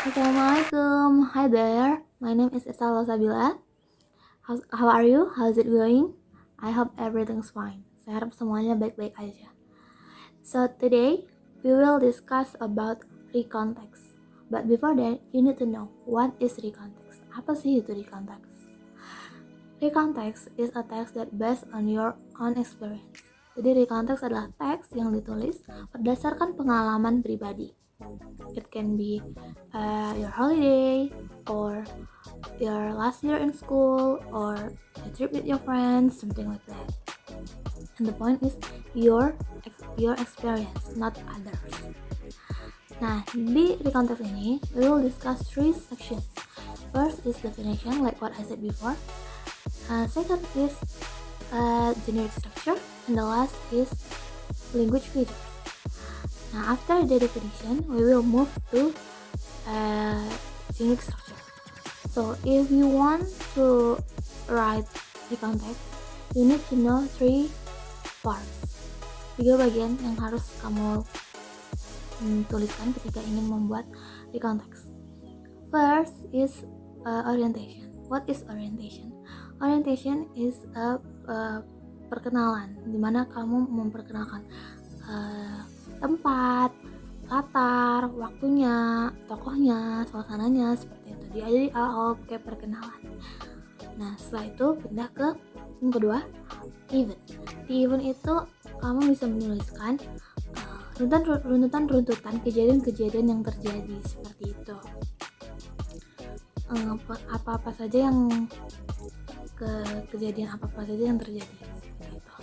Assalamualaikum. Hi there. My name is Estella Sabila. How are you? How's it going? I hope everything's fine. Saya harap semuanya baik-baik aja. So today we will discuss about recontext. But before that, you need to know what is recontext. Apa sih itu recontext? Recontext is a text that based on your own experience. Jadi recontext adalah teks yang ditulis berdasarkan pengalaman pribadi. It can be your holiday, or your last year in school, or a trip with your friends, something like that. And the point is your experience, not others. Nah, di recontext ini we will discuss 3 sections. First is definition, like what I said before. Second is generic structure, and the last is language features. Now, after the definition, we will move to generic structure. So, if you want to write recontext, you need to know 3 parts. 3 bagian yang harus kamu tuliskan ketika ingin membuat recontext. First is orientation. What is orientation? Orientation is a perkenalan, dimana kamu memperkenalkan tempat, latar, waktunya, tokohnya, suasananya, seperti itu. Jadi awal kayak perkenalan. Nah, setelah itu pindah ke yang kedua, event. Di event itu kamu bisa menuliskan runtutan kejadian-kejadian yang terjadi, seperti itu. Apa-apa saja yang kejadian apa-apa saja yang terjadi, seperti itu.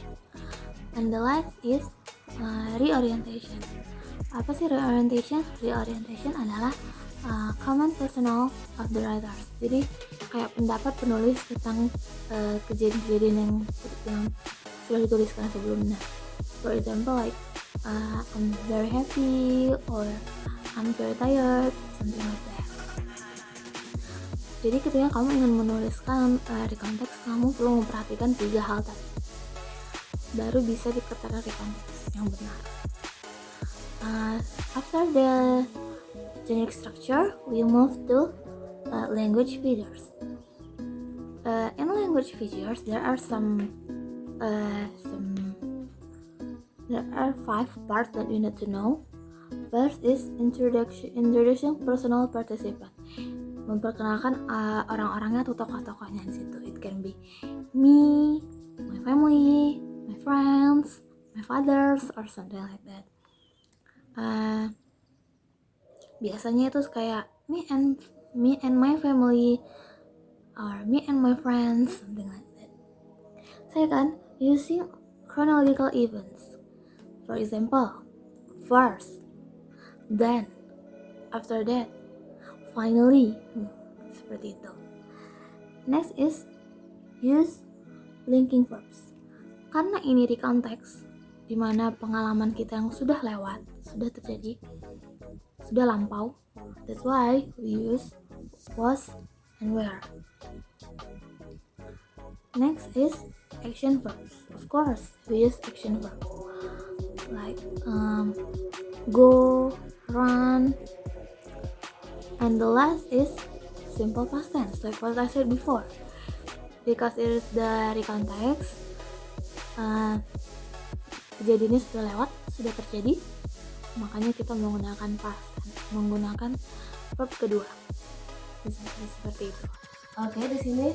And the last is reorientation. Apa sih reorientation? Reorientation adalah comment personal of the writers. Jadi kayak pendapat penulis tentang kejadian-kejadian yang sudah dituliskan sebelumnya. For example, like I'm very happy, or I'm very tired, something like that. Jadi ketika kamu ingin menuliskan recontext, kamu perlu memperhatikan 3 hal tadi, baru bisa dikatakan recontext yang benar. After the generic structure, we move to language features. In language features, there are 5 parts that you need to know. First is introduction personal participant. Memperkenalkan orang-orangnya atau tokoh-tokohnya di situ. It can be me, my family, my friends, my fathers, or something like that. Biasanya itu kayak me and my family, or me and my friends, something like that. Second, using chronological events. For example, first, then, after that, finally, seperti itu. Next is use linking verbs. Karena ini recontext, di mana pengalaman kita yang sudah lewat, sudah terjadi, sudah lampau. That's why we use was and were. Next is action verbs. Of course, we use action verbs like go, run. And the last is simple past tense, like what I said before. Because it is the recontext, kejadiannya sudah lewat, sudah terjadi, makanya kita menggunakan past tense, menggunakan verb kedua. Seperti itu. Oke, di sini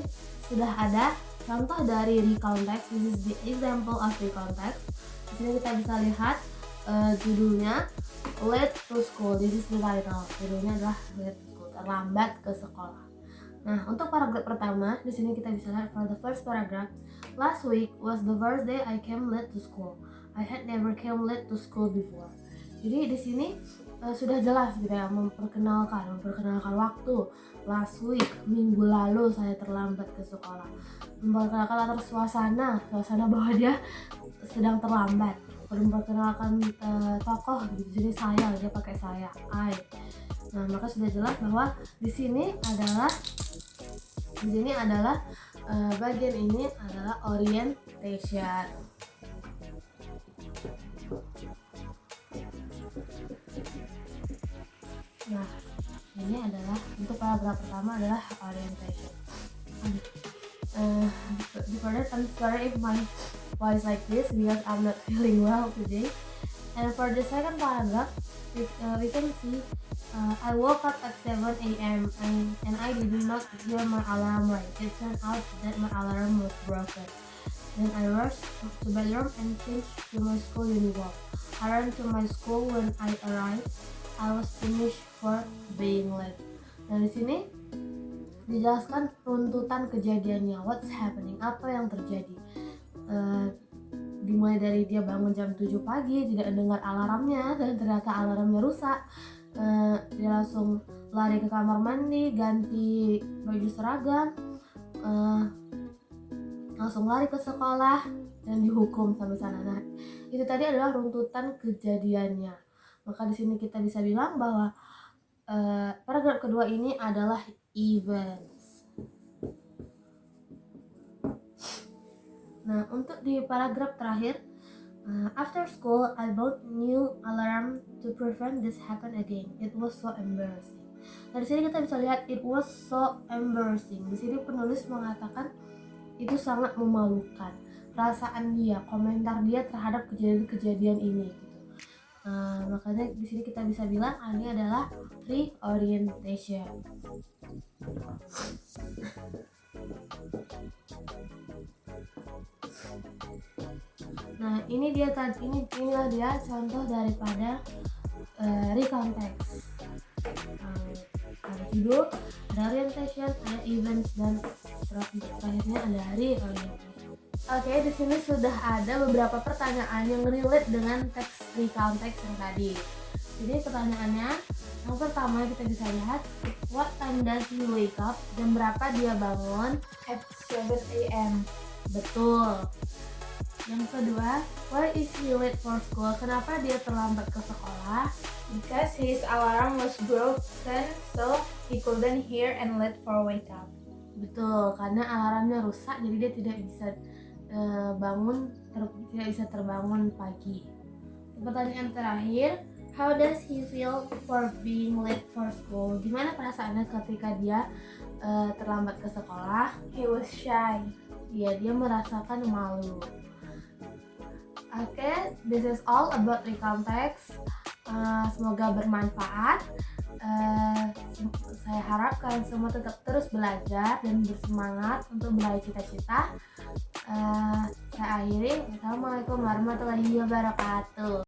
sudah ada contoh dari recontext. This is the example of recontext. Di sini kita bisa lihat judulnya Late to School. This is the title. Judulnya adalah Late to School, terlambat ke sekolah. Nah, untuk paragraf pertama, di sini kita bisa lihat for the first paragraph. Last week was the first day I came late to school. I had never came late to school before. Jadi di sini sudah jelas gitu ya, memperkenalkan waktu. Last week, minggu lalu saya terlambat ke sekolah. Memperkenalkan latar suasana bahwa dia sedang terlambat. Memperkenalkan tokoh gitu, jadi saya, dia pakai saya, I. Nah, maka sudah jelas bahwa di sini adalah bagian ini adalah orientation. Nah, Ini adalah untuk paragraf pertama adalah orientation. Before that, I'm sorry if my voice like this because I'm not feeling well today. And for the second paragraph, we can see I woke up at 7 a.m. and I did not hear my alarm ring. It turned out that my alarm was broken. Then I rushed to bedroom and changed to my school uniform. I ran to my school when I arrived. I was punished for being late. Nah, di sini dijelaskan runtutan kejadiannya. What's happening? Apa yang terjadi? Dimulai dari dia bangun jam 7 pagi, tidak dengar alarmnya dan ternyata alarmnya rusak. Dia langsung lari ke kamar mandi, ganti baju seragam, langsung lari ke sekolah dan dihukum sampai sana. Nah, itu tadi adalah runtutan kejadiannya. Maka di sini kita bisa bilang bahwa paragraf kedua ini adalah events. Nah, untuk di paragraf terakhir, after school I bought new alarm to prevent this happen again. It was so embarrassing. Nah, di sini kita bisa lihat it was so embarrassing. Di sini penulis mengatakan itu sangat memalukan. Perasaan dia, komentar dia terhadap kejadian-kejadian ini. Makanya di sini kita bisa bilang ini adalah reorientation. Nah, inilah dia contoh daripada recontext. Ada judul, ada orientation, ada events, dan terakhirnya ada reorientation. Oke, di sini sudah ada beberapa pertanyaan yang relate dengan teks recontext yang tadi. Jadi pertanyaannya, yang pertama kita bisa lihat, what time does he wake up? Jam berapa dia bangun? At 7 a.m. Betul. Yang kedua, why is he late for school? Kenapa dia terlambat ke sekolah? Because his alarm was broken, so he couldn't hear and late for wake up. Betul, karena alarmnya rusak, jadi dia tidak bisa tidak bisa terbangun pagi. Pertanyaan terakhir, how does he feel for being late for school? Gimana perasaannya ketika dia terlambat ke sekolah? He was shy. Ya, dia merasakan malu. Oke, this is all about recontext. Semoga bermanfaat. Saya harap kalian semua tetap terus belajar dan bersemangat untuk meraih cita-cita. Saya akhiri. Assalamualaikum warahmatullahi wabarakatuh.